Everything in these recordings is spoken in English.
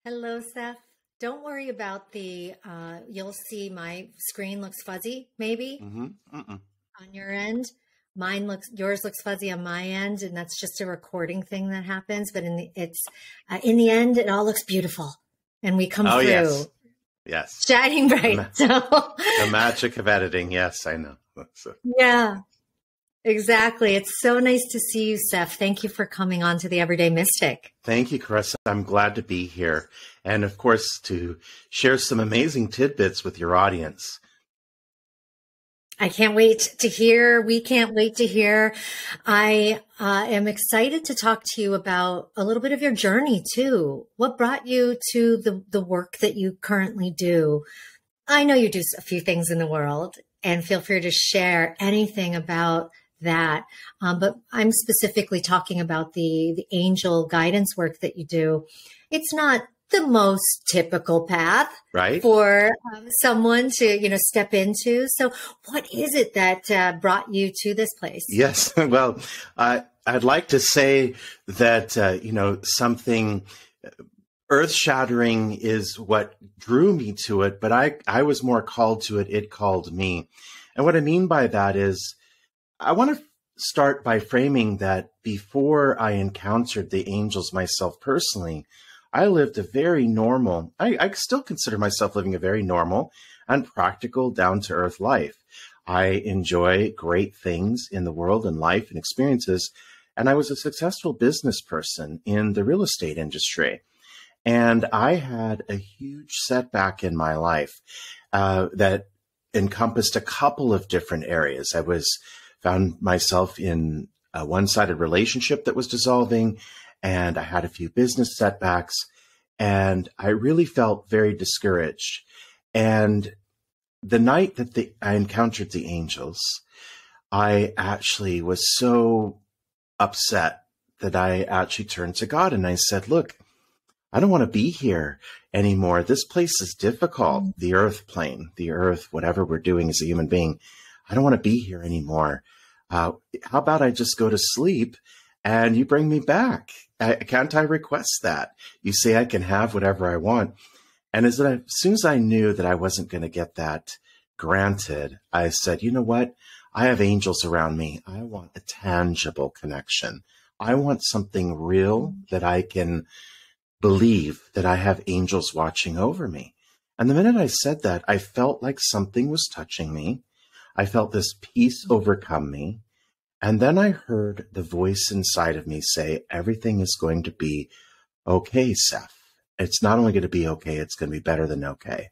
Hello, Seth. Don't worry about you'll see my screen looks fuzzy, maybe Mm-hmm. on your end. Yours looks fuzzy on my end, and that's just a recording thing that happens. But in the end, it all looks beautiful, and we come Oh, yes. through Yes. shining The, bright. ma- So, the magic of editing. Yes, I know. yeah, exactly. It's so nice to see you, Seth. Thank you for coming on to the Everyday Mystic. Thank you, Carissa. I'm glad to be here. And of course, to share some amazing tidbits with your audience. I can't wait to hear. We can't wait to hear. I am excited to talk to you about a little bit of your journey too. What brought you to the work that you currently do? I know you do a few things in the world, and feel free to share anything about that. But I'm specifically talking about the angel guidance work that you do. It's not the most typical path, Right? for someone to, step into. So what is it that brought you to this place? Yes. Well, I'd like to say that, something earth-shattering is what drew me to it, but I was more called to it. It called me. And what I mean by that is I want to start by framing that before I encountered the angels myself personally, I lived a very normal, I still consider myself living a very normal and practical, down-to-earth life. I enjoy great things in the world and life and experiences, and I was a successful business person in the real estate industry. And I had a huge setback in my life that encompassed a couple of different areas. Found myself in a one-sided relationship that was dissolving, and I had a few business setbacks, and I really felt very discouraged. And the night that I encountered the angels, I actually was so upset that I actually turned to God and I said, look, I don't want to be here anymore. This place is difficult. The earth plane, the earth, whatever we're doing as a human being, I don't want to be here anymore. How about I just go to sleep and you bring me back? Can't I request that? You say I can have whatever I want. And as soon as I knew that I wasn't going to get that granted, I said, you know what? I have angels around me. I want a tangible connection. I want something real that I can believe that I have angels watching over me. And the minute I said that, I felt like something was touching me. I felt this peace overcome me. And then I heard the voice inside of me say, everything is going to be okay, Seph. It's not only going to be okay, it's going to be better than okay.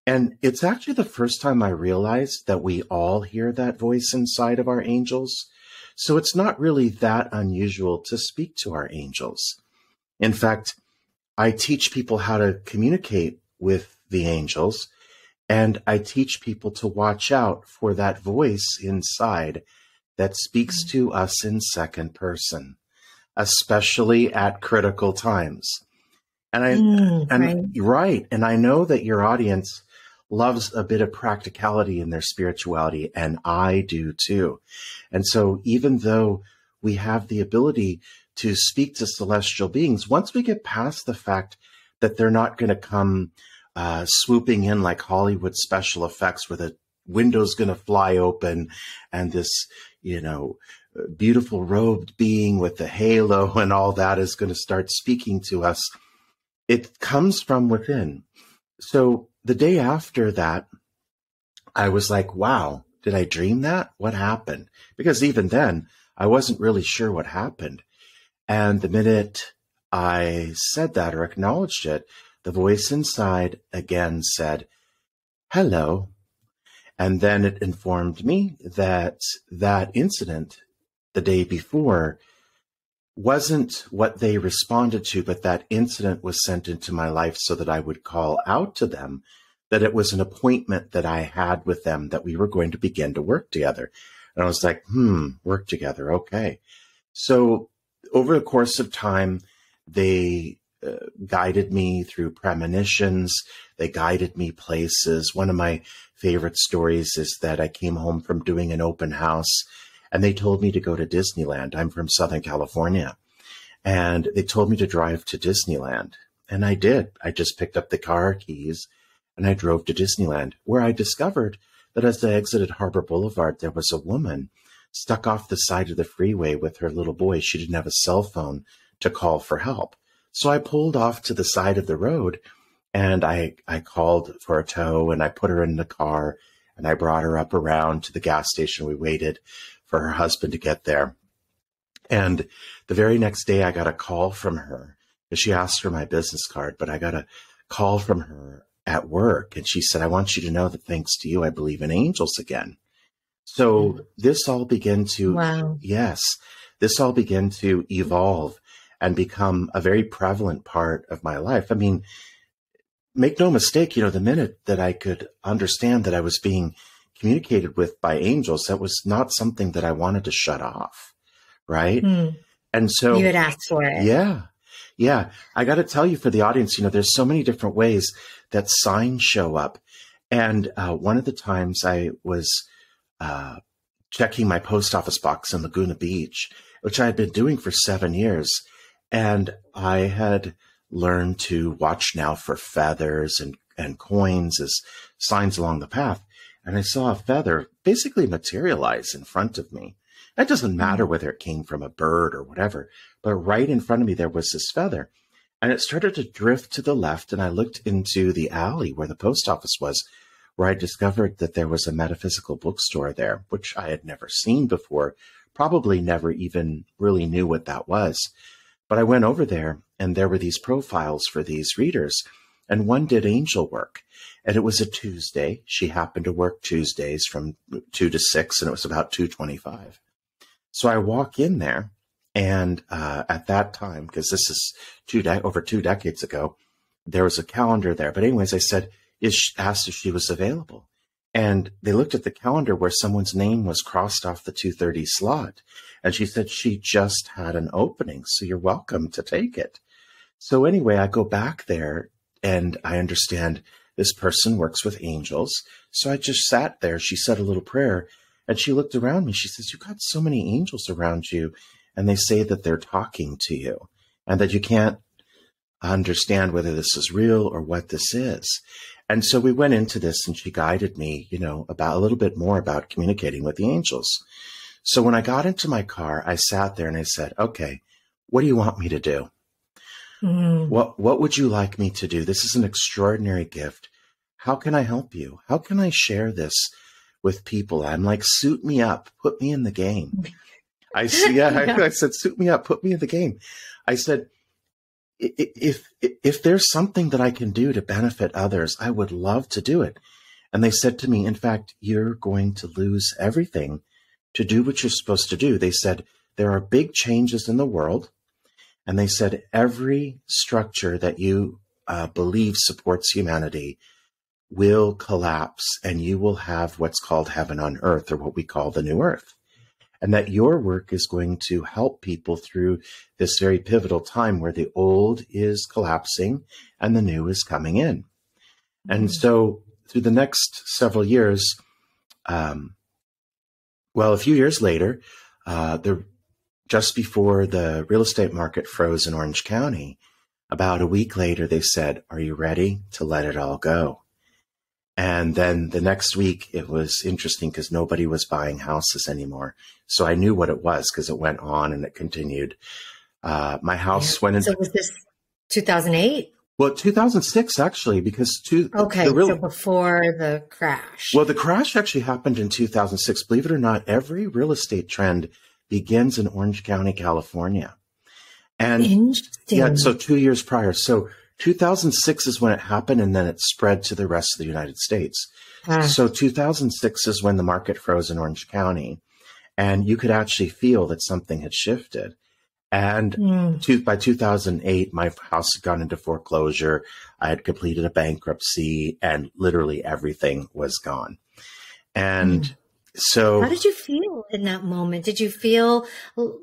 And it's actually the first time I realized that we all hear that voice inside of our angels. So it's not really that unusual to speak to our angels. In fact, I teach people how to communicate with the angels, and I teach people to watch out for that voice inside that speaks to us in second person, especially at critical times. Right. And I know that your audience loves a bit of practicality in their spirituality, and I do too. And so even though we have the ability to speak to celestial beings, once we get past the fact that they're not going to come swooping in like Hollywood special effects where the window's going to fly open and this, beautiful robed being with the halo and all that is going to start speaking to us. It comes from within. So the day after that, I was like, wow, did I dream that? What happened? Because even then, I wasn't really sure what happened. And the minute I said that or acknowledged it, the voice inside again said, hello. And then it informed me that that incident the day before wasn't what they responded to, but that incident was sent into my life so that I would call out to them that it was an appointment that I had with them, that we were going to begin to work together. And I was like, work together. Okay. So over the course of time, they guided me through premonitions. They guided me places. One of my favorite stories is that I came home from doing an open house and they told me to go to Disneyland. I'm from Southern California. And they told me to drive to Disneyland. And I did. I just picked up the car keys and I drove to Disneyland, where I discovered that as I exited Harbor Boulevard, there was a woman stuck off the side of the freeway with her little boy. She didn't have a cell phone to call for help. So I pulled off to the side of the road and I called for a tow and I put her in the car and I brought her up around to the gas station. We waited for her husband to get there. And the very next day I got a call from her. She asked for my business card, but I got a call from her at work. And she said, I want you to know that thanks to you, I believe in angels again. So this all began to, Wow. Yes, this all began to evolve and become a very prevalent part of my life. I mean, make no mistake, the minute that I could understand that I was being communicated with by angels, that was not something that I wanted to shut off. Right. And so you had asked for it. Yeah. Yeah. I got to tell you, for the audience, there's so many different ways that signs show up. And one of the times I was checking my post office box in Laguna Beach, which I had been doing for 7 years. And I had learned to watch now for feathers and coins as signs along the path. And I saw a feather basically materialize in front of me. It doesn't matter whether it came from a bird or whatever, but right in front of me, there was this feather. And it started to drift to the left. And I looked into the alley where the post office was, where I discovered that there was a metaphysical bookstore there, which I had never seen before, probably never even really knew what that was. But I went over there and there were these profiles for these readers, and one did angel work. And it was a Tuesday. She happened to work Tuesdays from 2 to 6, and it was about 2:25. So I walk in there, and at that time, because this is over 2 decades ago, there was a calendar there. But anyways, I said, asked if she was available. And they looked at the calendar where someone's name was crossed off the 2:30 slot. And she said she just had an opening, so you're welcome to take it. So anyway, I go back there, and I understand this person works with angels. So I just sat there. She said a little prayer. And she looked around me. She says, you've got so many angels around you, and they say that they're talking to you and that you can't understand whether this is real or what this is. And so we went into this, and she guided me, about a little bit more about communicating with the angels. So when I got into my car, I sat there and I said, okay, what do you want me to do? What would you like me to do? This is an extraordinary gift. How can I help you? How can I share this with people? I'm like, suit me up, put me in the game. I said, suit me up, put me in the game. I said, if there's something that I can do to benefit others, I would love to do it. And they said to me, in fact, you're going to lose everything to do what you're supposed to do. They said, there are big changes in the world. And they said, every structure that you believe supports humanity will collapse, and you will have what's called heaven on earth, or what we call the new earth. And that your work is going to help people through this very pivotal time where the old is collapsing and the new is coming in. And so through the next several years, a few years later, just before the real estate market froze in Orange County, about a week later, they said, are you ready to let it all go? And then the next week, it was interesting because nobody was buying houses anymore. So I knew what it was because it went on and it continued. My house went into... So was this 2008? Well, 2006, actually, because... so before the crash. Well, the crash actually happened in 2006. Believe it or not, every real estate trend begins in Orange County, California. And interesting. Yeah, so 2 years prior. So 2006 is when it happened, and then it spread to the rest of the United States. So 2006 is when the market froze in Orange County, and you could actually feel that something had shifted. And by 2008, my house had gone into foreclosure. I had completed a bankruptcy, and literally everything was gone. And so... How did you feel in that moment? Did you feel,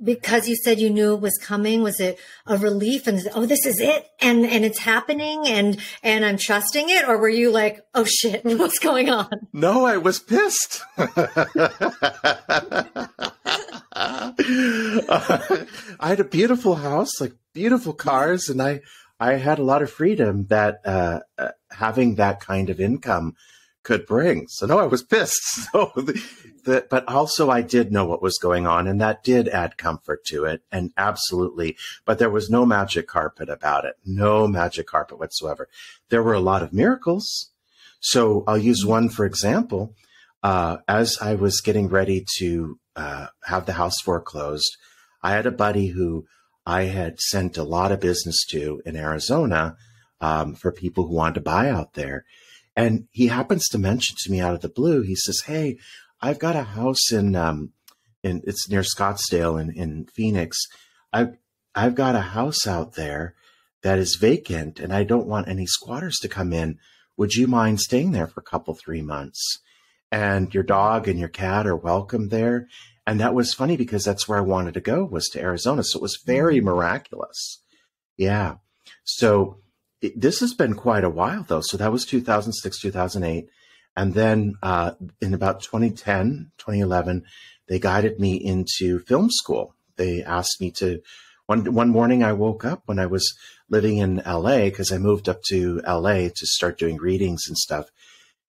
because you said you knew it was coming, was it a relief and, oh, this is it, and it's happening, and I'm trusting it? Or were you like, oh shit, what's going on? No, I was pissed. I had a beautiful house, like beautiful cars, and I I had a lot of freedom that having that kind of income could bring. So no, I was pissed. So, but also I did know what was going on, and that did add comfort to it. And absolutely, but there was no magic carpet about it. No magic carpet whatsoever. There were a lot of miracles. So I'll use one for example. As I was getting ready to have the house foreclosed, I had a buddy who I had sent a lot of business to in Arizona for people who wanted to buy out there. And he happens to mention to me out of the blue, he says, "Hey, I've got a house in it's near Scottsdale in Phoenix. I've got a house out there that is vacant and I don't want any squatters to come in. Would you mind staying there for a couple, 3 months? And your dog and your cat are welcome there." And that was funny because that's where I wanted to go, was to Arizona. So it was very miraculous. Yeah. So this has been quite a while though. So that was 2006, 2008. And then in about 2010, 2011, they guided me into film school. They asked me to, one morning I woke up when I was living in LA, because I moved up to LA to start doing readings and stuff.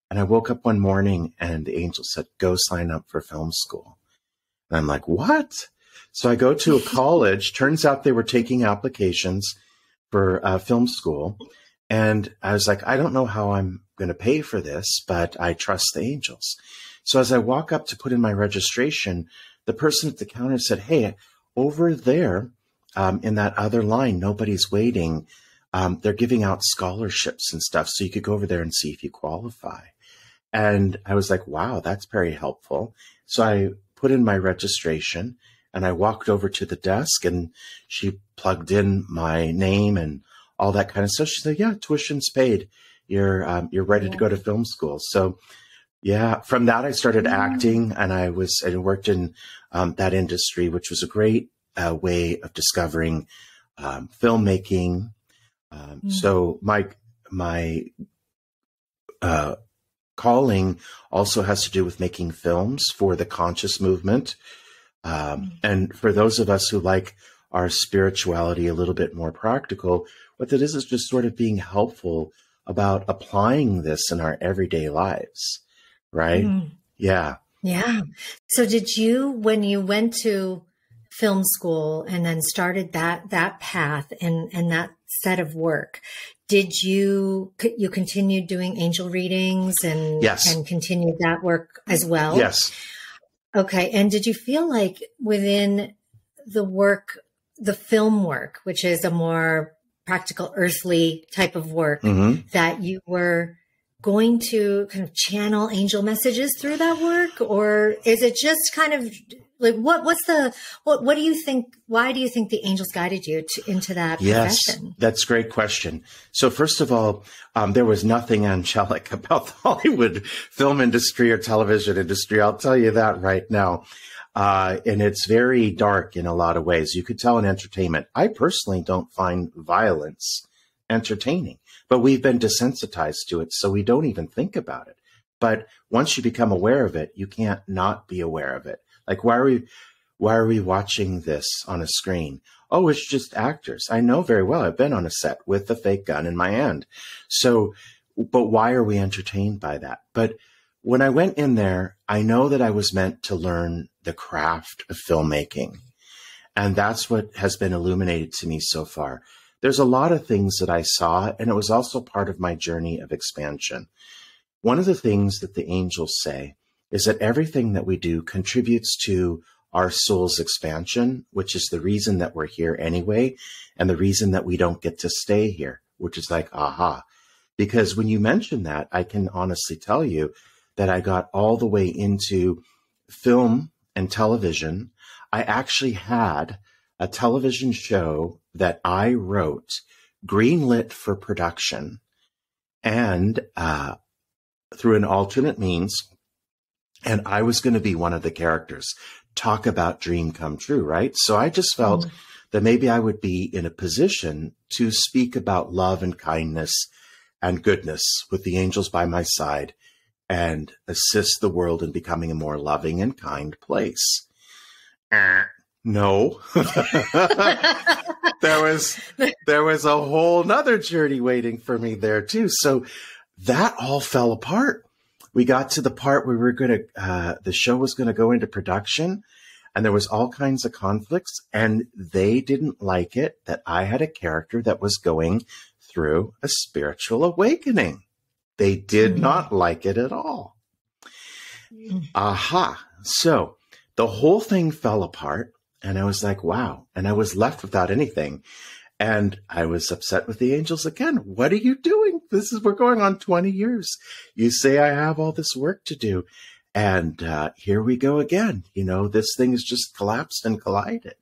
And I woke up one morning and the angel said, "Go sign up for film school." And I'm like, "What?" So I go to a college. Turns out they were taking applications for film school. And I was like, I don't know how I'm going to pay for this, but I trust the angels. So as I walk up to put in my registration, the person at the counter said, "Hey, over there in that other line, nobody's waiting. They're giving out scholarships and stuff. So you could go over there and see if you qualify." And I was like, wow, that's very helpful. So I put in my registration and I walked over to the desk and she plugged in my name and all that kind of stuff. She said, "Yeah, tuition's paid. You're ready to go to film school." So yeah, from that I started acting, and I worked in that industry, which was a great way of discovering filmmaking. So my calling also has to do with making films for the conscious movement. And for those of us who like our spirituality a little bit more practical, what that is just sort of being helpful about applying this in our everyday lives, right? Yeah. Yeah. So did you, when you went to film school and then started that path and that set of work, did you continue doing angel readings and Yes. and continued that work as well? Yes. Okay. And did you feel like within the work, the film work, which is a more practical, earthly type of work, that you were going to kind of channel angel messages through that work? Or is it just kind of like, what do you think, why do you think the angels guided you into that profession? Yes, that's a great question. So first of all, there was nothing angelic about the Hollywood film industry or television industry. I'll tell you that right now. And it's very dark in a lot of ways. You could tell in entertainment. I personally don't find violence entertaining, but we've been desensitized to it, so we don't even think about it. But once you become aware of it, you can't not be aware of it. Like, why are we watching this on a screen? Oh, it's just actors. I know very well. I've been on a set with a fake gun in my hand. So, but why are we entertained by that? But when I went in there, I know that I was meant to learn the craft of filmmaking. And that's what has been illuminated to me so far. There's a lot of things that I saw, and it was also part of my journey of expansion. One of the things that the angels say is that everything that we do contributes to our soul's expansion, which is the reason that we're here anyway, and the reason that we don't get to stay here, which is like, aha. Because when you mention that, I can honestly tell you that I got all the way into film and television. I actually had a television show that I wrote, greenlit for production, and through an alternate means. And I was going to be one of the characters. Talk about dream come true, right? So I just felt that maybe I would be in a position to speak about love and kindness and goodness with the angels by my side and assist the world in becoming a more loving and kind place. No. there was a whole nother journey waiting for me there too. So that all fell apart. We got to the part where we were going to, the show was going to go into production, and there was all kinds of conflicts, and they didn't like it that I had a character that was going through a spiritual awakening. They did not like it at all. Aha. So the whole thing fell apart, and I was like, wow. And I was left without anything. And I was upset with the angels again. What are you doing? We're going on 20 years. You say I have all this work to do. And here we go again. You know, this thing has just collapsed and collided.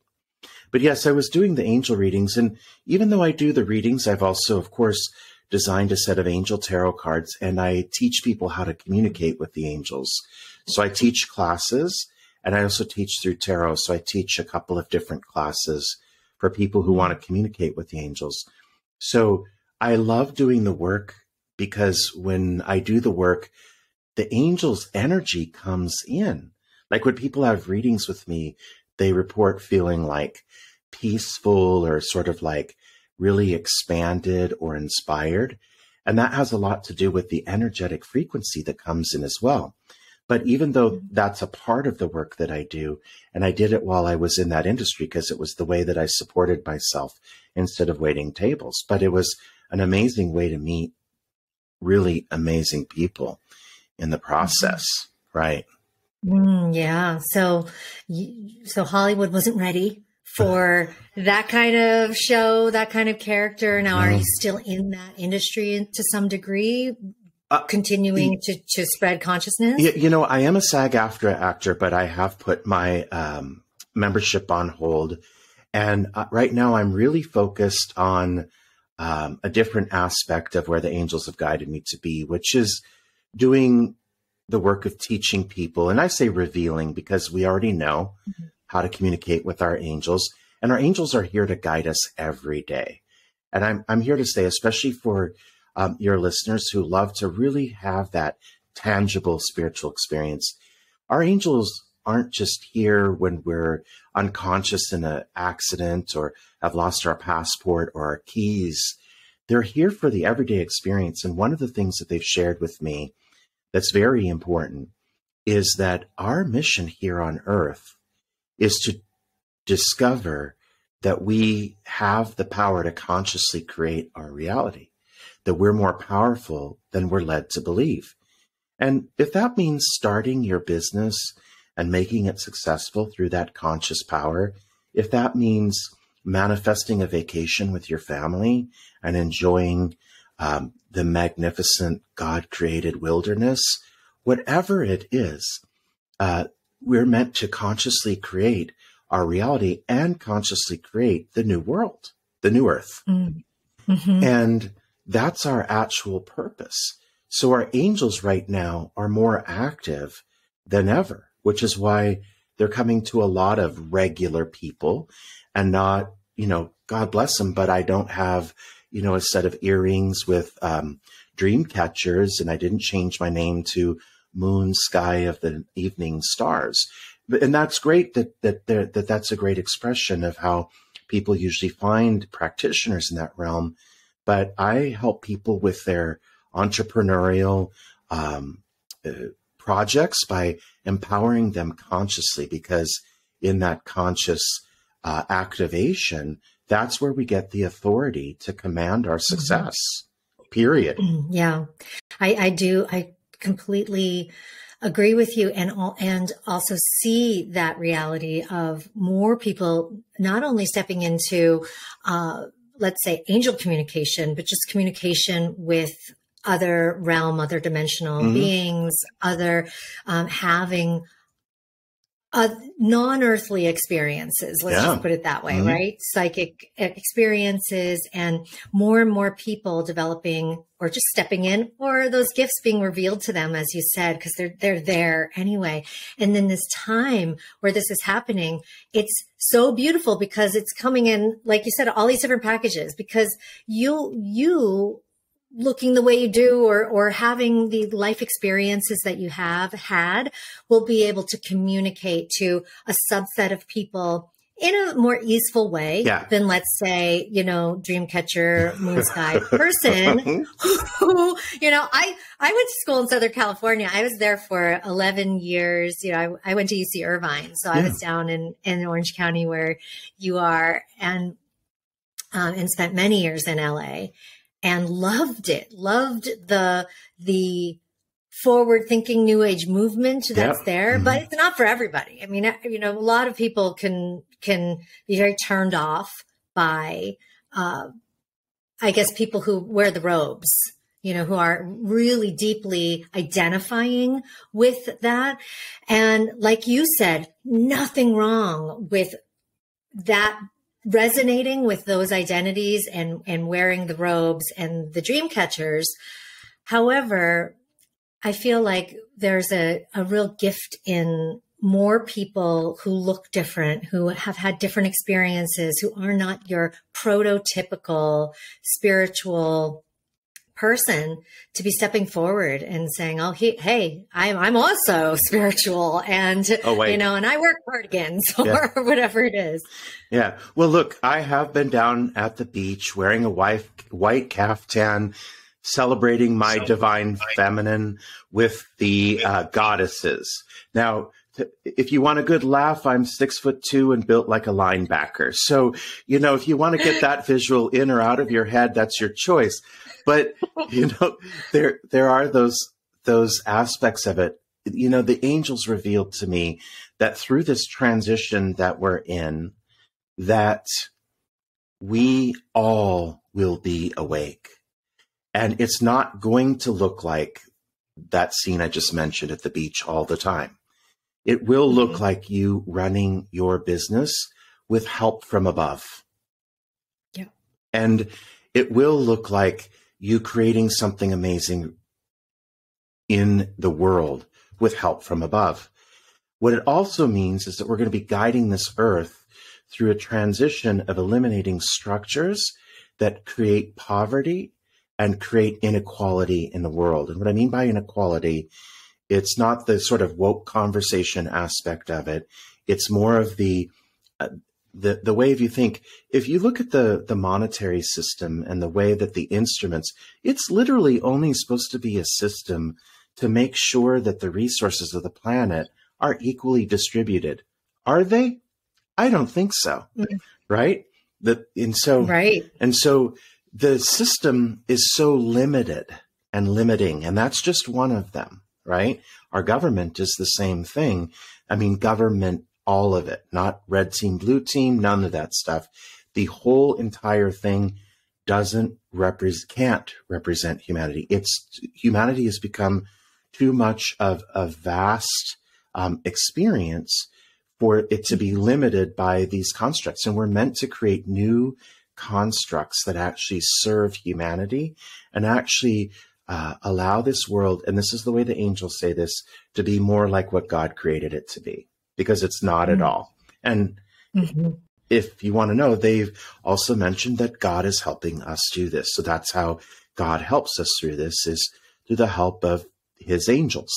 But yes, I was doing the angel readings. And even though I do the readings, I've also, of course, designed a set of angel tarot cards. And I teach people how to communicate with the angels. So I teach classes, and I also teach through tarot. So I teach a couple of different classes for people who want to communicate with the angels. So I love doing the work, because when I do the work, the angel's energy comes in. Like when people have readings with me, they report feeling like peaceful or sort of like really expanded or inspired. And that has a lot to do with the energetic frequency that comes in as well. But even though that's a part of the work that I do, and I did it while I was in that industry because it was the way that I supported myself instead of waiting tables. But it was an amazing way to meet really amazing people in the process, right? Yeah. So Hollywood wasn't ready for that kind of show, that kind of character. Now, are you still in that industry to some degree? Continuing to spread consciousness? You know, I am a SAG-AFTRA actor, but I have put my membership on hold. And right now I'm really focused on a different aspect of where the angels have guided me to be, which is doing the work of teaching people. And I say revealing because we already know how to communicate with our angels. And our angels are here to guide us every day. And I'm here to say, especially for your listeners who love to really have that tangible spiritual experience. Our angels aren't just here when we're unconscious in an accident or have lost our passport or our keys. They're here for the everyday experience. And one of the things that they've shared with me that's very important is that our mission here on Earth is to discover that we have the power to consciously create our reality, that we're more powerful than we're led to believe. And if that means starting your business and making it successful through that conscious power, if that means manifesting a vacation with your family and enjoying the magnificent God-created wilderness, whatever it is, we're meant to consciously create our reality and consciously create the new world, the new earth. Mm-hmm. And that's our actual purpose. So our angels right now are more active than ever, which is why they're coming to a lot of regular people and not, you know, God bless them, but I don't have, you know, a set of earrings with dream catchers, and I didn't change my name to Moon Sky of the Evening Stars. And that's great that's a great expression of how people usually find practitioners in that realm. But I help people with their entrepreneurial projects by empowering them consciously, because in that conscious activation, that's where we get the authority to command our success, period. Yeah, I do. I completely agree with you, and also see that reality of more people not only stepping into let's say angel communication, but just communication with other realm, other dimensional beings, other having non-earthly experiences. Let's just put it that way, right? Psychic experiences, and more people developing or just stepping in, or those gifts being revealed to them, as you said, because they're there anyway. And then this time where this is happening, it's so beautiful because it's coming in, like you said, all these different packages, because you looking the way you do, or having the life experiences that you have had, will be able to communicate to a subset of people in a more easeful way Yeah. than, let's say, Dreamcatcher, Moon Sky person who, I went to school in Southern California. I was there for 11 years. I went to UC Irvine. So I was down in Orange County where you are, and spent many years in LA and loved it, loved the forward thinking new age movement that's there, but it's not for everybody. I mean, a lot of people can be very turned off by, I guess, people who wear the robes, who are really deeply identifying with that. And like you said, nothing wrong with that, resonating with those identities and wearing the robes and the dream catchers. However, I feel like there's a real gift in more people who look different, who have had different experiences, who are not your prototypical spiritual person, to be stepping forward and saying, "Oh, hey, I'm also spiritual, and and I wear cardigans or whatever it is." Yeah. Well, look, I have been down at the beach wearing a white caftan, celebrating my divine feminine with the goddesses. Now, if you want a good laugh, I'm 6'2" and built like a linebacker. So, if you want to get that visual in or out of your head, that's your choice. But, there are those aspects of it. The angels revealed to me that through this transition that we're in, that we all will be awake. And it's not going to look like that scene I just mentioned at the beach all the time. It will look like you running your business with help from above. Yeah. And it will look like you creating something amazing in the world with help from above. What it also means is that we're going to be guiding this earth through a transition of eliminating structures that create poverty and create inequality in the world. And what I mean by inequality, it's not the sort of woke conversation aspect of it. It's more of the way if you think, if you look at the monetary system and the way that the instruments, it's literally only supposed to be a system to make sure that the resources of the planet are equally distributed. Are they? I don't think so. Right? And so the system is so limited and limiting, and that's just one of them, right? Our government is the same thing. I mean, government, all of it, not red team, blue team, none of that stuff. The whole entire thing can't represent humanity. Humanity has become too much of a vast experience for it to be limited by these constructs. And we're meant to create new constructs that actually serve humanity and actually allow this world, and this is the way the angels say this, to be more like what God created it to be, because it's not at all. And if you want to know, they've also mentioned that God is helping us do this. So that's how God helps us through this, is through the help of his angels,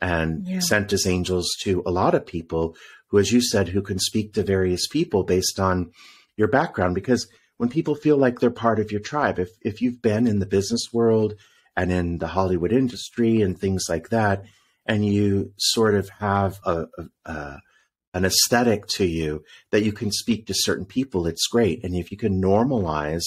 and sent his angels to a lot of people who, as you said, who can speak to various people based on your background. Because when people feel like they're part of your tribe, if you've been in the business world and in the Hollywood industry and things like that, and you sort of have an aesthetic to you that you can speak to certain people, it's great. And if you can normalize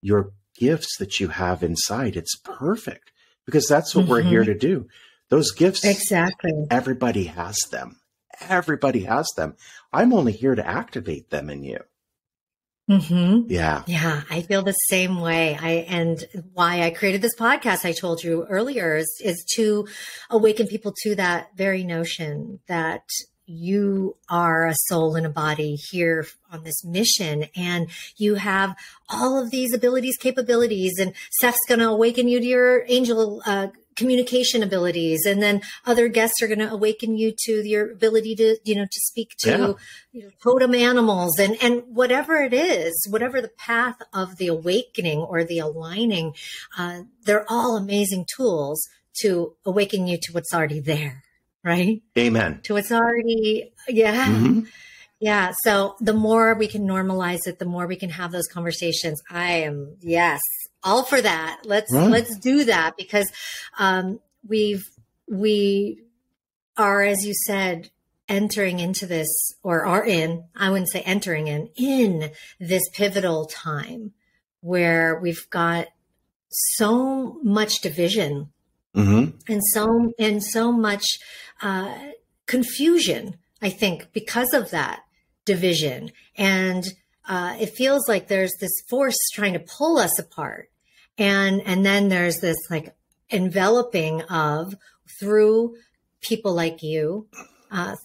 your gifts that you have inside, it's perfect, because that's what we're here to do. Those gifts, exactly. Everybody has them. Everybody has them. I'm only here to activate them in you. Yeah. Yeah. I feel the same way. And why I created this podcast, I told you earlier, is to awaken people to that very notion that you are a soul in a body here on this mission, and you have all of these abilities, capabilities, and Seph's going to awaken you to your angel communication abilities, and then other guests are going to awaken you to your ability to speak to totem animals, and whatever it is, whatever the path of the awakening or the aligning, they're all amazing tools to awaken you to what's already there, right? Amen. To what's already Yeah. So the more we can normalize it, the more we can have those conversations. I am, yes, all for that. Right. Let's do that because, we've, we are, as you said, entering into this or are in, I wouldn't say entering in this pivotal time where we've got so much division Mm-hmm. and so much uh, confusion. I think because of that division, and it feels like there's this force trying to pull us apart, and then there's this like enveloping of through people like you,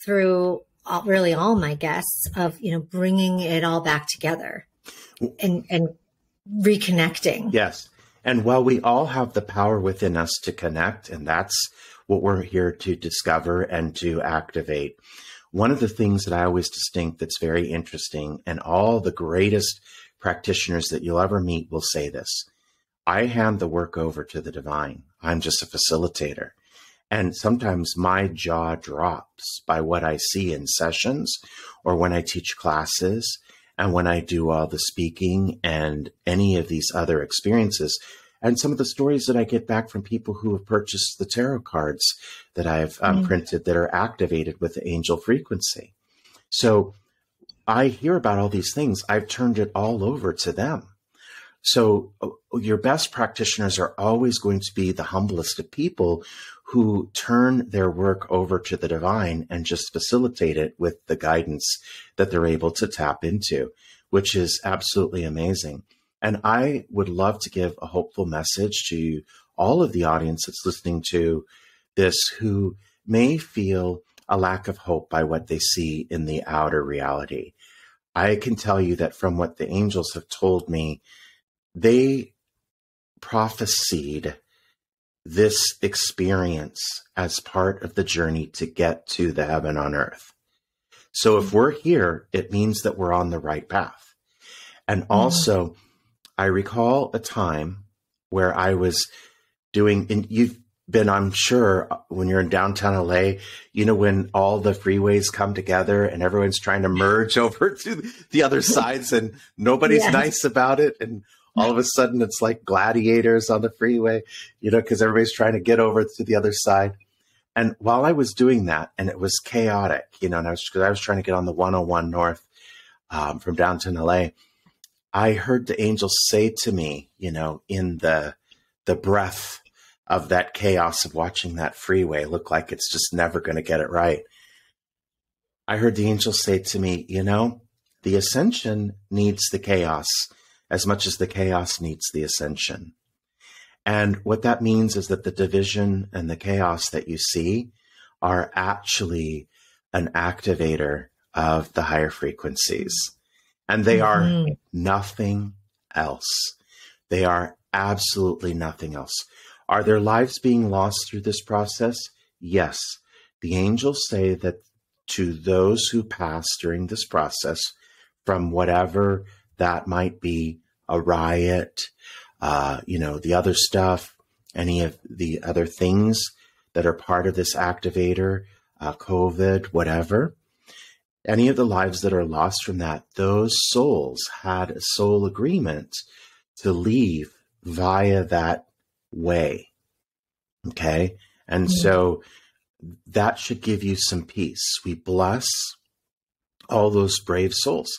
through really all my guests of bringing it all back together and reconnecting. Yes. And while we all have the power within us to connect, and that's what we're here to discover and to activate, one of the things that I always distinct that's very interesting, and all the greatest practitioners that you'll ever meet will say this: I hand the work over to the divine. I'm just a facilitator. And sometimes my jaw drops by what I see in sessions or when I teach classes and when I do all the speaking and any of these other experiences. And some of the stories that I get back from people who have purchased the tarot cards that I've printed that are activated with the angel frequency. So I hear about all these things. I've turned it all over to them. So your best practitioners are always going to be the humblest of people who turn their work over to the divine and just facilitate it with the guidance that they're able to tap into, which is absolutely amazing. And I would love to give a hopeful message to all of the audience that's listening to this who may feel a lack of hope by what they see in the outer reality. I can tell you that from what the angels have told me, they prophesied this experience as part of the journey to get to the heaven on earth. So if we're here, it means that we're on the right path. And also, I recall a time where I was doing, and you've been, I'm sure, when you're in downtown LA, when all the freeways come together and everyone's trying to merge over to the other sides and nobody's nice about it. And all of a sudden it's like gladiators on the freeway, because everybody's trying to get over to the other side. And while I was doing that, and it was chaotic, and I was trying to get on the 101 North from downtown LA, I heard the angels say to me, in the breath of that chaos of watching that freeway look like it's just never going to get it right. I heard the angels say to me, the ascension needs the chaos as much as the chaos needs the ascension. And what that means is that the division and the chaos that you see are actually an activator of the higher frequencies. And they are nothing else. They are absolutely nothing else. Are their lives being lost through this process? Yes. The angels say that to those who pass during this process, from whatever that might be, a riot, the other stuff, any of the other things that are part of this activator, COVID, whatever, any of the lives that are lost from that, those souls had a soul agreement to leave via that way. Okay. And so that should give you some peace. We bless all those brave souls.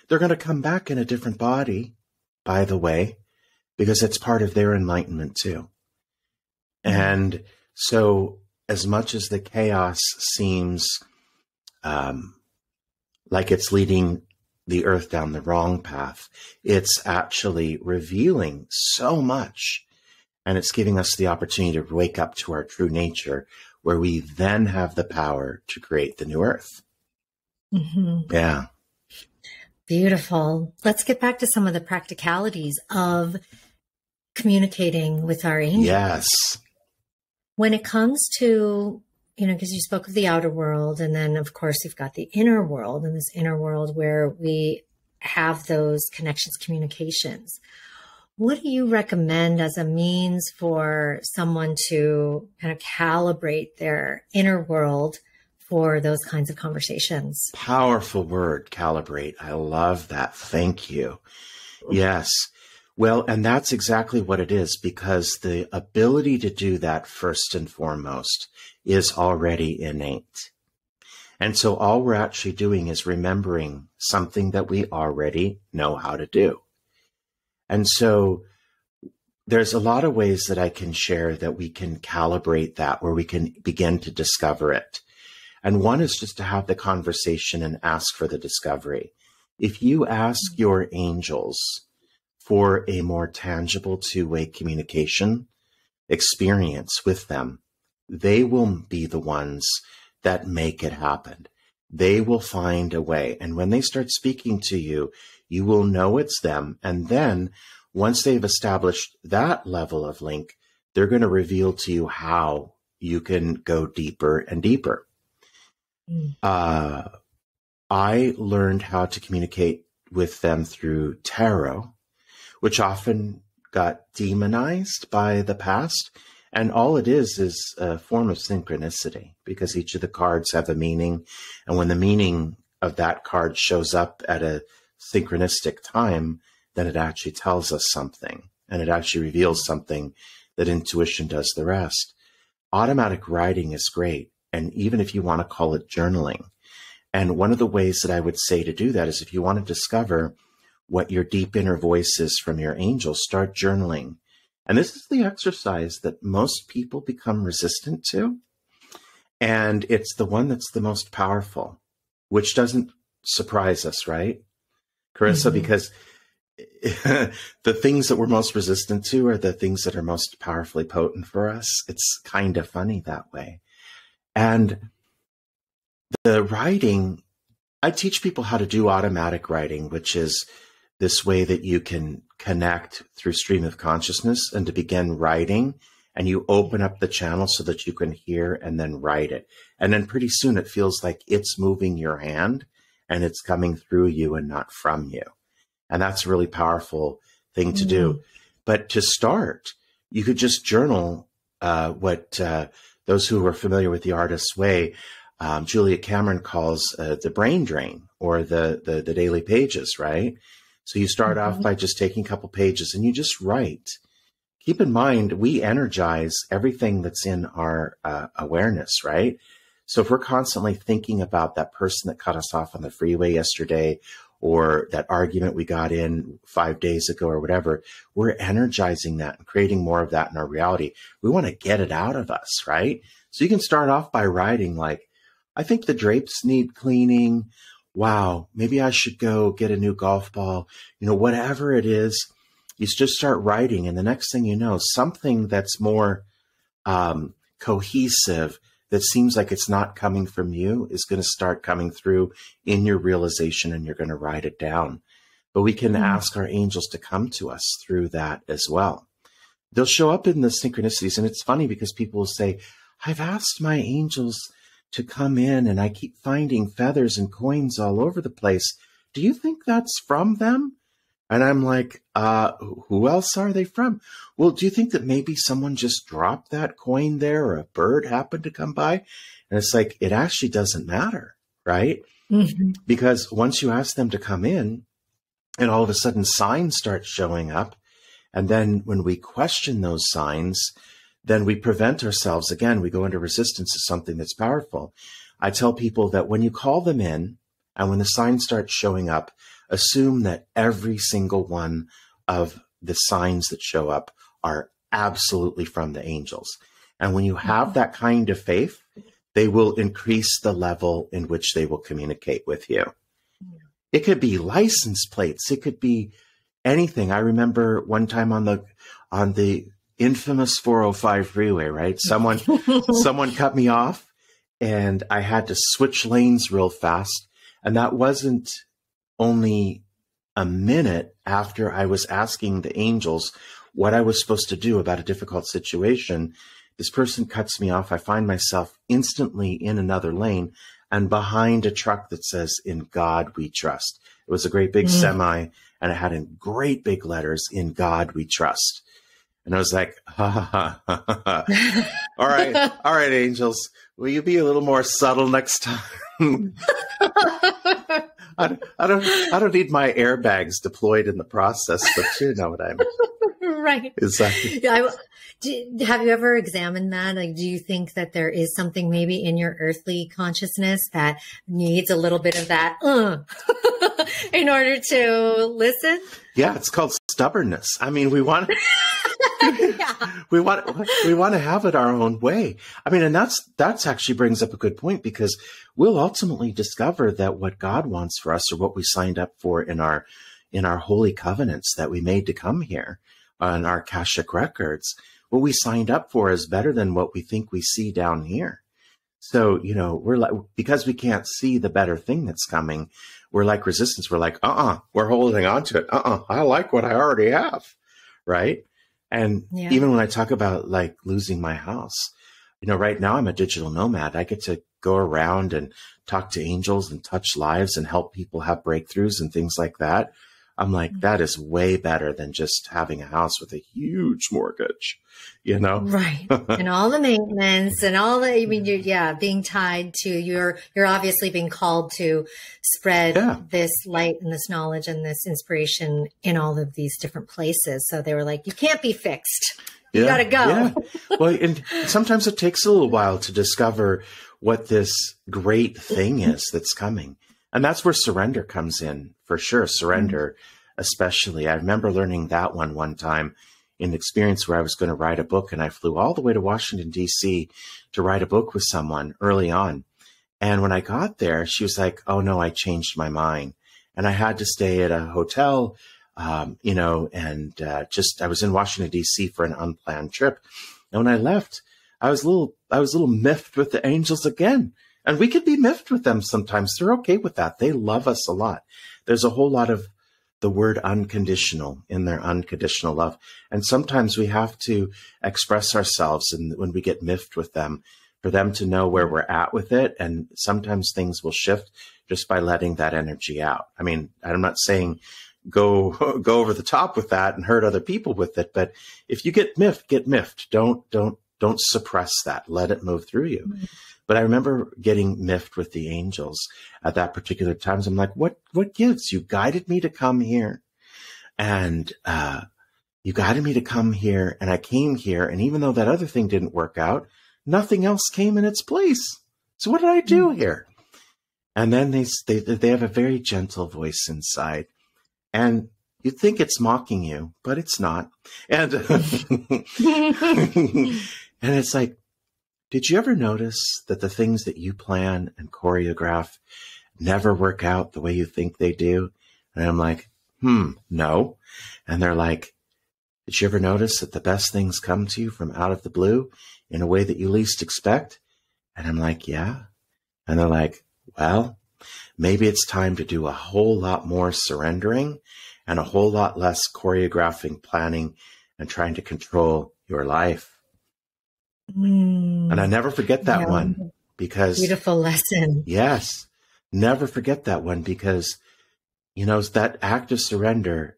They're going to come back in a different body, by the way, because it's part of their enlightenment too. And so as much as the chaos seems like it's leading the earth down the wrong path, it's actually revealing so much. And it's giving us the opportunity to wake up to our true nature, where we then have the power to create the new earth. Yeah. Beautiful. Let's get back to some of the practicalities of communicating with our angels. Yes. When it comes to, because you spoke of the outer world, and then of course you've got the inner world, and this inner world where we have those connections, communications. What do you recommend as a means for someone to kind of calibrate their inner world for those kinds of conversations. Powerful word, calibrate. I love that. Thank you. Yes. Well, and that's exactly what it is, because the ability to do that first and foremost is already innate. And so all we're actually doing is remembering something that we already know how to do. And so there's a lot of ways that I can share that we can calibrate that, where we can begin to discover it. And one is just to have the conversation and ask for the discovery. If you ask your angels for a more tangible two-way communication experience with them, they will be the ones that make it happen. They will find a way. And when they start speaking to you, you will know it's them. And then once they've established that level of link, they're going to reveal to you how you can go deeper and deeper. I learned how to communicate with them through tarot, which often got demonized by the past. And all it is a form of synchronicity, because each of the cards have a meaning. And when the meaning of that card shows up at a synchronistic time, then it actually tells us something, and it actually reveals something that intuition does the rest. Automatic writing is great. And even if you want to call it journaling. And one of the ways that I would say to do that is, if you want to discover what your deep inner voice is from your angels, start journaling. And this is the exercise that most people become resistant to. And it's the one that's the most powerful, which doesn't surprise us, right, Carissa? Because the things that we're most resistant to are the things that are most powerfully potent for us. It's kind of funny that way. And the writing, I teach people how to do automatic writing, which is this way that you can connect through stream of consciousness and to begin writing, and you open up the channel so that you can hear and then write it. And then pretty soon it feels like it's moving your hand and it's coming through you and not from you. And that's a really powerful thing to do. But to start, you could just journal what those who are familiar with the artist's way, Julia Cameron calls the brain drain, or the daily pages, right? So you start off by just taking a couple pages and you just write. Keep in mind, we energize everything that's in our awareness, right? So if we're constantly thinking about that person that cut us off on the freeway yesterday, or that argument we got in 5 days ago, or whatever, we're energizing that and creating more of that in our reality. We want to get it out of us, right? So you can start off by writing like, I think the drapes need cleaning. Wow, maybe I should go get a new golf ball. You know, whatever it is, you just start writing. And the next thing you know, something that's more cohesive, that seems like it's not coming from you, is going to start coming through in your realization, and you're going to write it down. But we can ask our angels to come to us through that as well. They'll show up in the synchronicities. And it's funny because people will say, I've asked my angels to come in and I keep finding feathers and coins all over the place. Do you think that's from them? And I'm like, who else are they from? Well, do you think that maybe someone just dropped that coin there, or a bird happened to come by? And it's like, it actually doesn't matter, right? Because once you ask them to come in, and all of a sudden signs start showing up, and then when we question those signs, then we prevent ourselves. Again, we go into resistance to something that's powerful. I tell people that when you call them in, and when the signs start showing up, assume that every single one of the signs that show up are absolutely from the angels. And when you have that kind of faith, they will increase the level in which they will communicate with you. It could be license plates. It could be anything. I remember one time on the infamous 405 freeway, right? Someone cut me off, and I had to switch lanes real fast. And that wasn't only a minute after I was asking the angels what I was supposed to do about a difficult situation. This person cuts me off. I find myself instantly in another lane and behind a truck that says, "In God We Trust." It was a great big semi, and it had in great big letters, "In God We Trust." And I was like, ha, ha, ha, ha, ha. All right, angels, will you be a little more subtle next time? I don't need my airbags deployed in the process, but you know what I mean. Right. Exactly. Have you ever examined that? Like, do you think that there is something maybe in your earthly consciousness that needs a little bit of that in order to listen? Yeah, it's called stubbornness. I mean, we want Yeah. we want to have it our own way. I mean, and that's actually brings up a good point, because we'll ultimately discover that what God wants for us, or what we signed up for in our holy covenants that we made to come here on our Akashic records, what we signed up for is better than what we think we see down here. So, you know, we're like, because we can't see the better thing that's coming, we're like resistance. We're like, we're holding on to it. I like what I already have. Right. And even when I talk about like losing my house, you know, right now I'm a digital nomad. I get to go around and talk to angels and touch lives and help people have breakthroughs and things like that. I'm like, that is way better than just having a house with a huge mortgage, you know? Right. And all the maintenance and all the, I mean, being tied to, you're obviously being called to spread this light and this knowledge and this inspiration in all of these different places. So they were like, you can't be fixed. You got to go. Yeah. Well, and sometimes it takes a little while to discover what this great thing is that's coming. And that's where surrender comes in, for sure. Surrender, especially. I remember learning that one time in an experience where I was going to write a book, and I flew all the way to Washington, D.C. to write a book with someone early on. And when I got there, she was like, oh, no, I changed my mind. And I had to stay at a hotel, you know, and I was in Washington, D.C. for an unplanned trip. And when I left, I was a little miffed with the angels again. And we could be miffed with them sometimes. They're okay with that. They love us a lot. There's a whole lot of the word unconditional in their unconditional love. And sometimes we have to express ourselves, and when we get miffed with them, for them to know where we're at with it. And sometimes things will shift just by letting that energy out. I mean, I'm not saying go over the top with that and hurt other people with it. But if you get miffed, get miffed. Don't suppress that. Let it move through you. Mm-hmm. But I remember getting miffed with the angels at that particular time. I'm like, what gives? You guided me to come here, and you guided me to come here, and I came here. And even though that other thing didn't work out, nothing else came in its place. So what did I do here? And then they have a very gentle voice inside, and you'd think it's mocking you, but it's not. And and it's like, did you ever notice that the things that you plan and choreograph never work out the way you think they do? And I'm like, no. And they're like, did you ever notice that the best things come to you from out of the blue in a way that you least expect? And I'm like, yeah. And they're like, well, maybe it's time to do a whole lot more surrendering and a whole lot less choreographing, planning, and trying to control your life. And I never forget that one, because beautiful lesson. Yes. Never forget that one, because, you know, that act of surrender,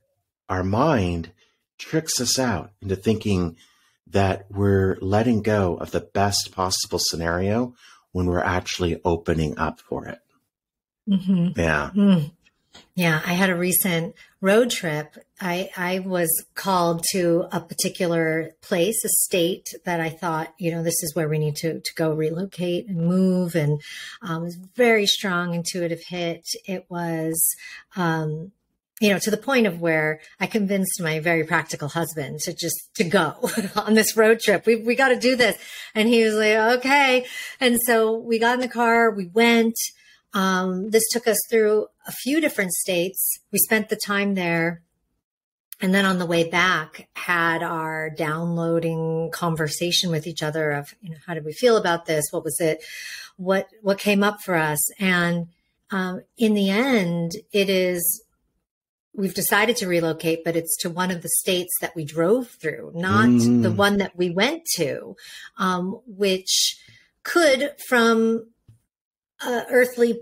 our mind tricks us out into thinking that we're letting go of the best possible scenario when we're actually opening up for it. Mm-hmm. Yeah. Mm. Yeah. I had a recent road trip. I was called to a particular place, a state that I thought, you know, this is where we need to go relocate and move. And it was a very strong intuitive hit. It was, you know, to the point of where I convinced my very practical husband to go on this road trip. We got to do this. And he was like, okay. And so we got in the car, we went. This took us through a few different states. We spent the time there. And then on the way back, had our downloading conversation with each other of, you know, how did we feel about this? What was it? What came up for us? And in the end, we've decided to relocate, but it's to one of the states that we drove through, not the one that we went to, which could, from earthly,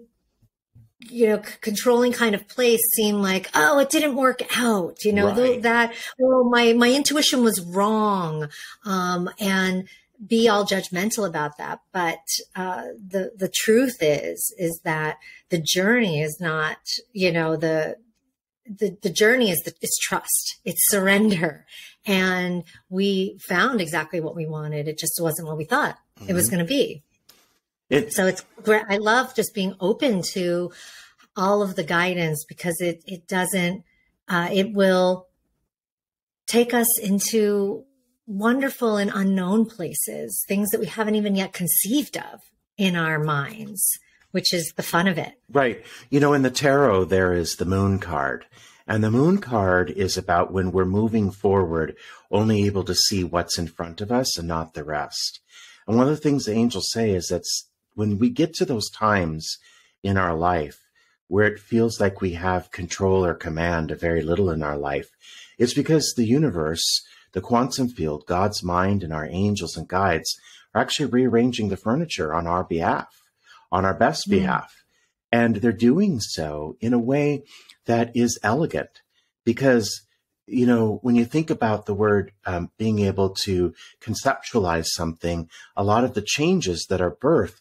you know, controlling kind of place, seem like, oh, it didn't work out, you know, right. My intuition was wrong. And be all judgmental about that. But the truth is that the journey is not, the journey is trust, it's surrender. And we found exactly what we wanted. It just wasn't what we thought it was going to be. So it's great. I love just being open to all of the guidance, because it doesn't, it will take us into wonderful and unknown places, things that we haven't even yet conceived of in our minds, which is the fun of it. Right. In the tarot, there is the moon card. And the moon card is about when we're moving forward, only able to see what's in front of us and not the rest. And one of the things the angels say is that when we get to those times in our life where it feels like we have control or command of very little in our life, it's because the universe, the quantum field, God's mind, and our angels and guides are actually rearranging the furniture on our behalf, on our best behalf. And they're doing so in a way that is elegant, because, when you think about the word being able to conceptualize something, a lot of the changes that are birthed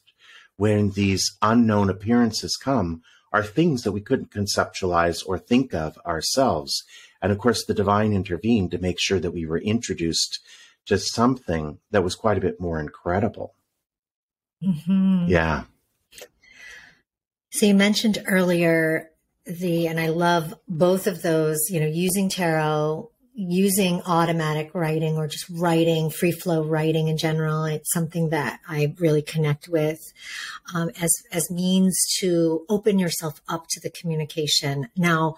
when these unknown appearances come are things that we couldn't conceptualize or think of ourselves. And of course, the divine intervened to make sure that we were introduced to something that was quite a bit more incredible. Mm-hmm. Yeah. So you mentioned earlier and I love both of those, using tarot, using automatic writing, or just writing, free flow writing in general. It's something that I really connect with as means to open yourself up to the communication. Now,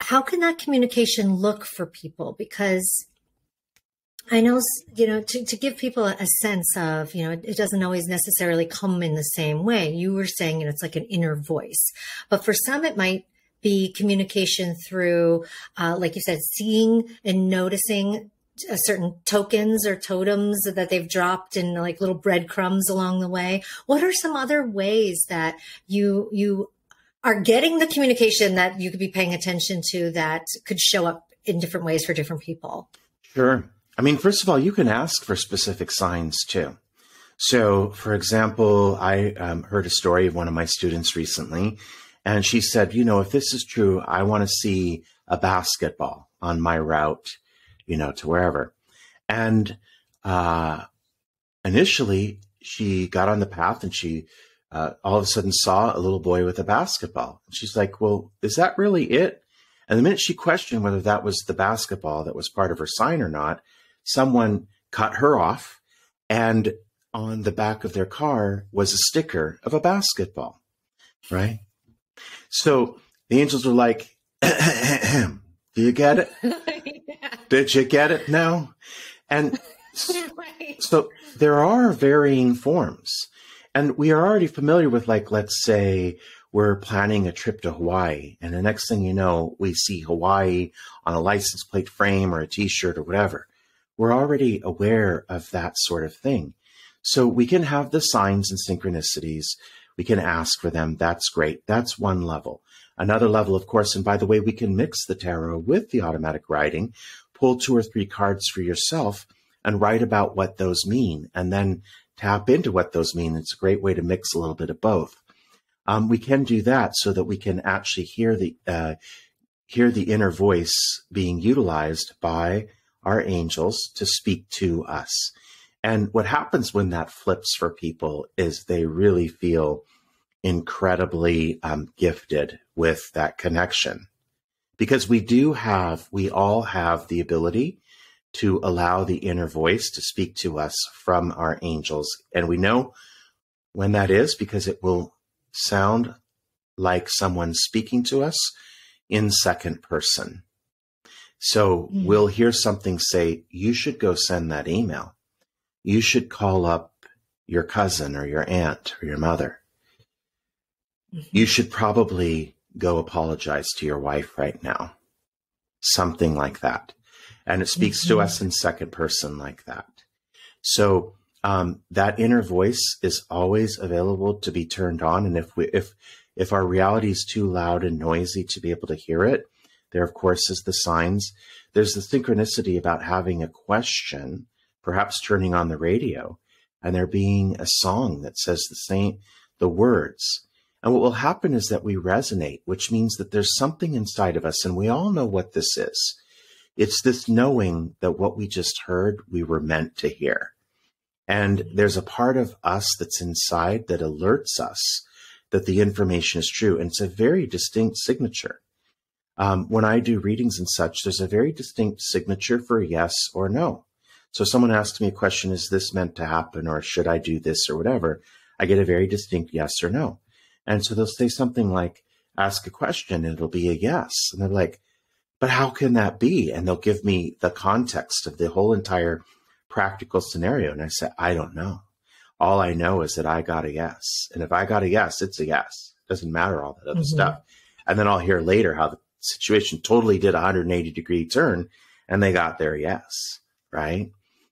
how can that communication look for people? Because I know, to give people a sense of, it doesn't always necessarily come in the same way. You were saying, it's like an inner voice, but for some, it might be communication through, like you said, seeing and noticing certain tokens or totems that they've dropped in like little breadcrumbs along the way. What are some other ways that you are getting the communication that you could be paying attention to that could show up in different ways for different people? Sure. I mean, first of all, you can ask for specific signs too. So, for example, I heard a story of one of my students recently, and she said, if this is true, I want to see a basketball on my route, to wherever. And initially, she got on the path and she all of a sudden saw a little boy with a basketball. And she's like, well, is that really it? And the minute she questioned whether that was the basketball that was part of her sign or not, someone cut her off, and on the back of their car was a sticker of a basketball, right? So the angels were like, do you get it? Yeah. Did you get it now? And so there are varying forms. And we are already familiar with, like, let's say we're planning a trip to Hawaii, and the next thing you know, we see Hawaii on a license plate frame or a t-shirt or whatever. We're already aware of that sort of thing. So we can have the signs and synchronicities. We can ask for them. That's great. That's one level. Another level, of course, and by the way, we can mix the tarot with the automatic writing, pull 2 or 3 cards for yourself and write about what those mean, and then tap into what those mean. It's a great way to mix a little bit of both. We can do that so that we can actually hear the inner voice being utilized by our angels to speak to us. And what happens when that flips for people is they really feel incredibly gifted with that connection, because we all have the ability to allow the inner voice to speak to us from our angels. And we know when that is because it will sound like someone speaking to us in second person. So we'll hear something say, you should go send that email. You should call up your cousin or your aunt or your mother. You should probably go apologize to your wife right now. Something like that. And it speaks to us in second person like that. So that inner voice is always available to be turned on. And if our reality is too loud and noisy to be able to hear it, there, of course, is the signs. There's the synchronicity about having a question perhaps turning on the radio and there being a song that says the words. And what will happen is that we resonate, which means that there's something inside of us, and we all know what this is. It's this knowing that what we just heard, we were meant to hear. And there's a part of us that's inside that alerts us that the information is true. And it's a very distinct signature. When I do readings and such, there's a very distinct signature for yes or no. So someone asks me a question, is this meant to happen, or should I do this or whatever? I get a very distinct yes or no. And so they'll say something like, ask a question, and it'll be a yes. And they're like, but how can that be? And they'll give me the context of the whole entire practical scenario. And I say, I don't know. All I know is that I got a yes. And if I got a yes, it's a yes. Doesn't matter all that other stuff. And then I'll hear later how the situation totally did a 180-degree turn and they got their yes, right?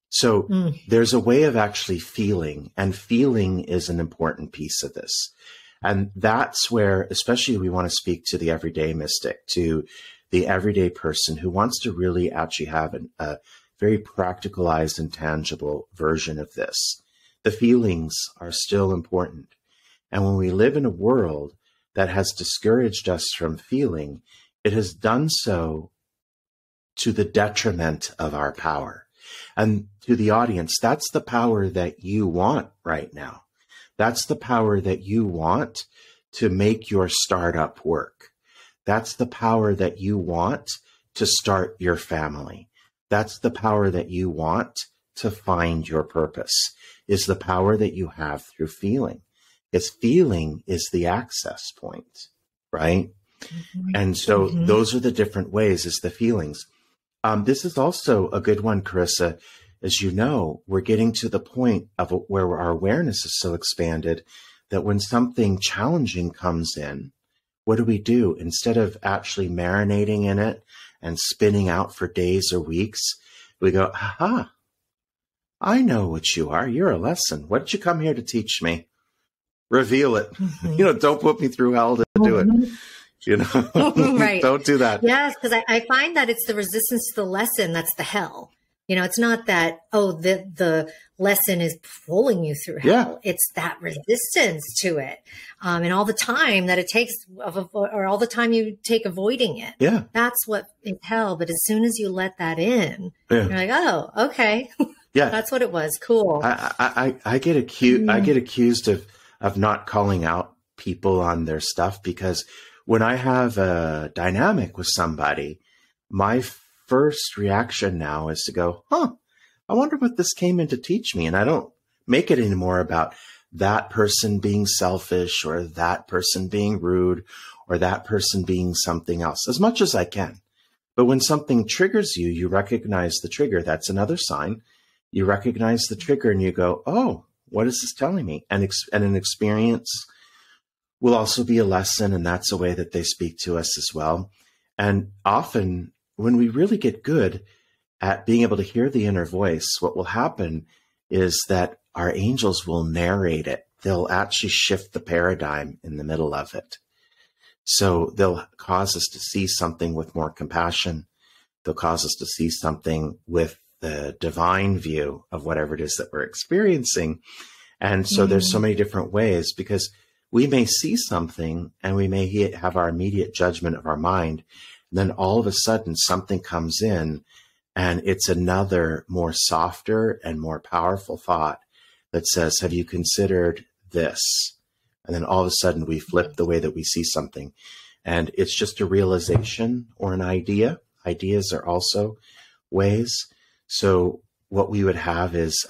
So there's a way of actually feeling, and feeling is an important piece of this. And that's where, especially, we want to speak to the everyday mystic, to the everyday person who wants to really actually have a very practicalized and tangible version of this. The feelings are still important. And when we live in a world that has discouraged us from feeling, it has done so to the detriment of our power. And to the audience, that's the power that you want right now. That's the power that you want to make your startup work. That's the power that you want to start your family. That's the power that you want to find your purpose, is the power that you have through feeling. It's feeling is the access point, right? And so those are the different ways, is the feelings. This is also a good one, Carissa. As you know, we're getting to the point of where our awareness is so expanded that when something challenging comes in, what do? Instead of actually marinating in it and spinning out for days or weeks, we go, aha, I know what you are. You're a lesson. What did you come here to teach me? Reveal it. Don't put me through hell to do it. Right. Don't do that. Yes, because I find that it's the resistance to the lesson that's the hell. It's not that, the lesson is pulling you through hell. Yeah. It's that resistance to it. And all the time that it takes, or all the time you take avoiding it. Yeah. That's what is hell. But as soon as you let that in, you're like, oh, okay. Yeah. That's what it was. Cool. I get accused of not calling out people on their stuff, because when I have a dynamic with somebody, my first reaction now is to go, I wonder what this came in to teach me. And I don't make it anymore about that person being selfish, or that person being rude, or that person being something else, as much as I can. But when something triggers you, you recognize the trigger. That's another sign. You recognize the trigger and you go, oh, what is this telling me? And an experience will also be a lesson. And that's a way that they speak to us as well. And often, when we really get good at being able to hear the inner voice, what will happen is that our angels will narrate it. They'll actually shift the paradigm in the middle of it. So they'll cause us to see something with more compassion. They'll cause us to see something with the divine view of whatever it is that we're experiencing. And so there's so many different ways, because we may see something and we may have our immediate judgment of our mind. And then all of a sudden something comes in, and it's another more softer and more powerful thought that says, have you considered this? And then all of a sudden we flip the way that we see something. And it's just a realization or an idea. Ideas are also ways. So what we would have is,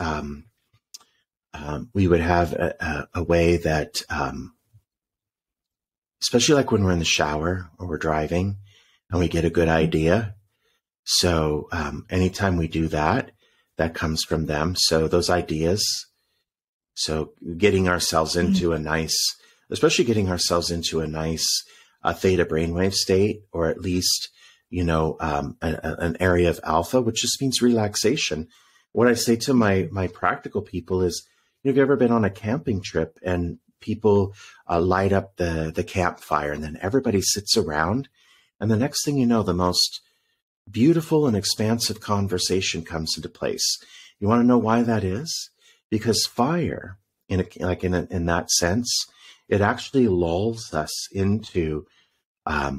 we would have a way that, especially like when we're in the shower or we're driving and we get a good idea. So anytime we do that, that comes from them. So those ideas, so getting ourselves into a nice, especially getting ourselves into a nice theta brainwave state, or at least, an area of alpha, which just means relaxation. What I say to my practical people is, have you ever been on a camping trip and people light up the campfire, and then everybody sits around, and the next thing you know, the most beautiful and expansive conversation comes into place. You want to know why that is? Because fire, in that sense, it actually lulls us into a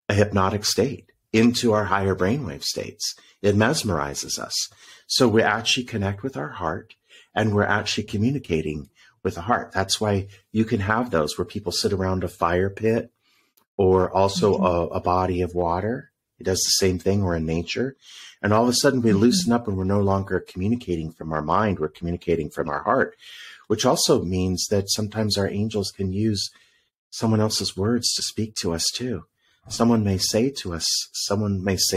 hypnotic state, into our higher brainwave states. It mesmerizes us. So we actually connect with our heart, and we're actually communicating with the heart. That's why you can have those where people sit around a fire pit, or also a body of water. It does the same thing, or in nature. And all of a sudden we loosen up, and we're no longer communicating from our mind, we're communicating from our heart, which also means that sometimes our angels can use someone else's words to speak to us too. Someone may say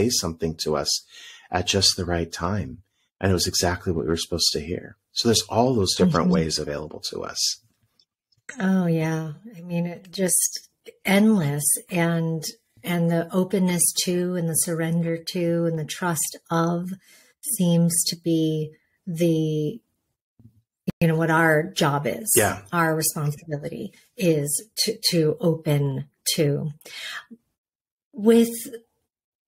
something to us at just the right time, and it was exactly what we were supposed to hear. So there's all those different ways available to us. Oh yeah. I mean, it just endless, and the openness to, and the surrender to, and the trust of seems to be what our job is. Yeah. Our responsibility is to open to. With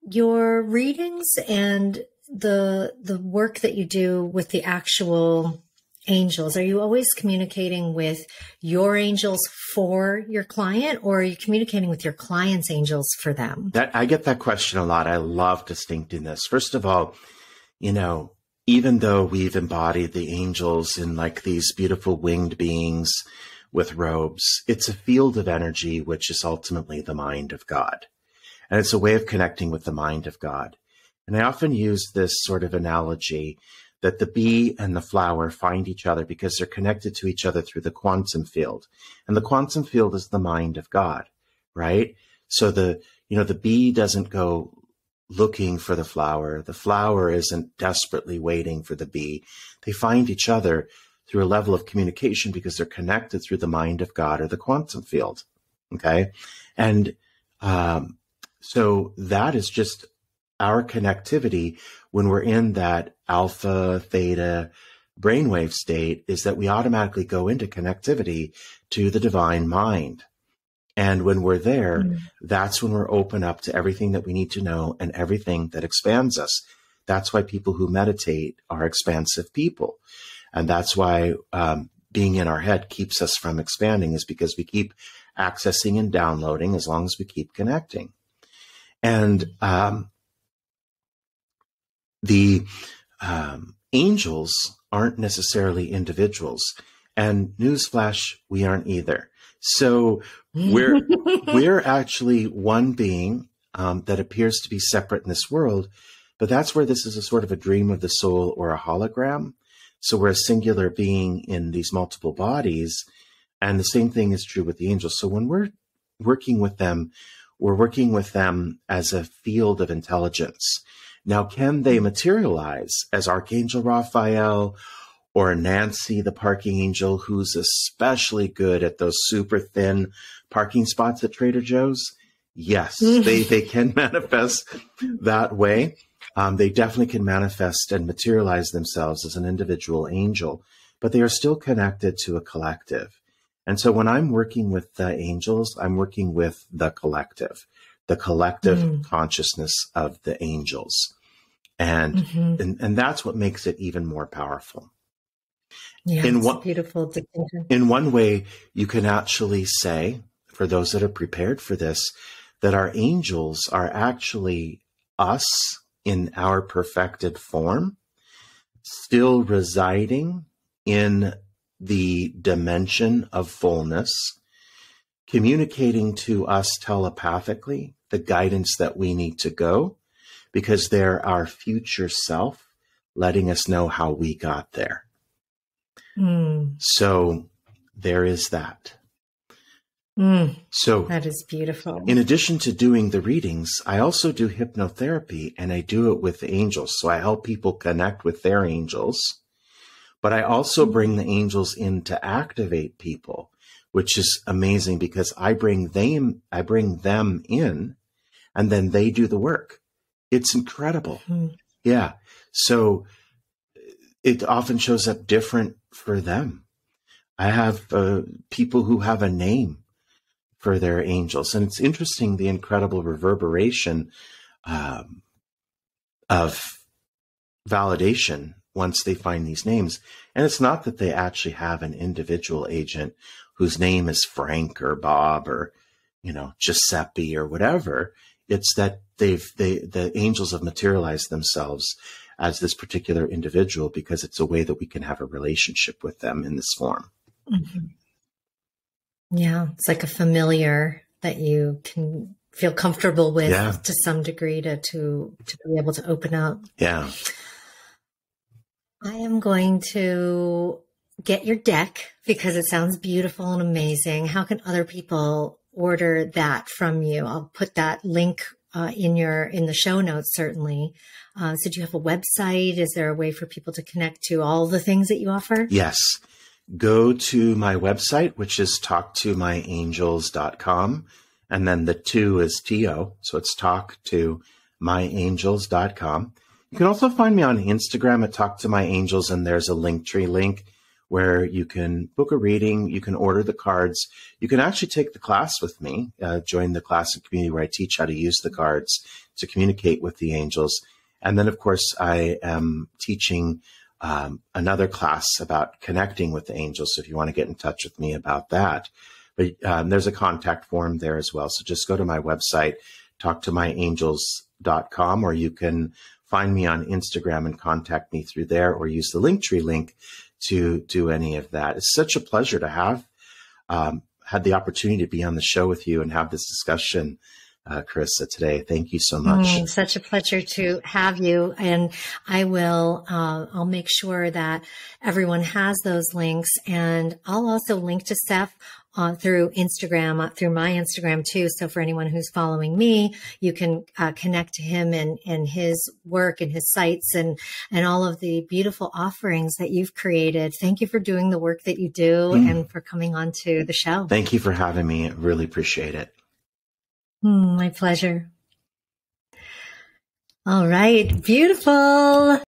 your readings and the work that you do with the actual angels, are you always communicating with your angels for your client, or are you communicating with your client's angels for them? I get that question a lot. I love distinctiveness. First of all, even though we've embodied the angels in like these beautiful winged beings with robes, it's a field of energy, which is ultimately the mind of God. And it's a way of connecting with the mind of God. And I often use this sort of analogy that the bee and the flower find each other because they're connected to each other through the quantum field. And the quantum field is the mind of God, right? So the bee doesn't go looking for the flower. The flower isn't desperately waiting for the bee. They find each other through a level of communication because they're connected through the mind of God or the quantum field. Okay. And, so that is just our connectivity when we're in that alpha, theta brainwave state, is that we automatically go into connectivity to the divine mind. And when we're there, that's when we're open up to everything that we need to know and everything that expands us. That's why people who meditate are expansive people. And that's why being in our head keeps us from expanding, is because we keep accessing and downloading as long as we keep connecting. And the angels aren't necessarily individuals. And newsflash, we aren't either. So we're actually one being that appears to be separate in this world, but that's where this is a sort of a dream of the soul or a hologram. So we're a singular being in these multiple bodies, and the same thing is true with the angels. So when we're working with them, we're working with them as a field of intelligence. Now, can they materialize as Archangel Raphael or Nancy, the parking angel, who's especially good at those super thin parking spots at Trader Joe's? Yes, they can manifest that way. They definitely can manifest and materialize themselves as an individual angel, but they are still connected to a collective. And so when I'm working with the angels, I'm working with the collective consciousness of the angels. And that's what makes it even more powerful. Yeah, it's a beautiful distinction. In one way, you can actually say, for those that are prepared for this, that our angels are actually us in our perfected form, still residing in the dimension of fullness, communicating to us telepathically the guidance that we need to go, because they're our future self letting us know how we got there. So there is that. So that is beautiful. In addition to doing the readings, I also do hypnotherapy, and I do it with the angels. So I help people connect with their angels, but I also bring the angels in to activate people, which is amazing because I bring them in, and then they do the work. It's incredible. Yeah. So it often shows up different for them. I have people who have a name for their angels. And it's interesting, the incredible reverberation of validation once they find these names. And it's not that they actually have an individual agent whose name is Frank or Bob or, Giuseppe or whatever. It's that the angels have materialized themselves as this particular individual because it's a way that we can have a relationship with them in this form. Mm-hmm. Yeah, it's like a familiar that you can feel comfortable with to some degree to be able to open up. Yeah. I am going to get your deck because it sounds beautiful and amazing. How can other people order that from you? I'll put that link in the show notes, certainly. So do you have a website? Is there a way for people to connect to all the things that you offer? Yes. Go to my website, which is talktomyangels.com. And then the 2 is TO. So it's talktomyangels.com. You can also find me on Instagram at Talk to My Angels, and there's a Linktree link where you can book a reading. You can order the cards. You can actually take the class with me, join the class and community where I teach how to use the cards to communicate with the angels. And then, of course, I am teaching another class about connecting with the angels. So if you want to get in touch with me about that, but there's a contact form there as well. So just go to my website, talktomyangels.com, or you can find me on Instagram and contact me through there, or use the Linktree link to do any of that. It's such a pleasure to have had the opportunity to be on the show with you and have this discussion, Carissa, today. Thank you so much. Such a pleasure to have you. And I'll make sure that everyone has those links. And I'll also link to Seph through Instagram, through my Instagram too. So for anyone who's following me, you can connect to him and his work and his sites and all of the beautiful offerings that you've created. Thank you for doing the work that you do and for coming on to the show. Thank you for having me. I really appreciate it. My pleasure. All right. Beautiful.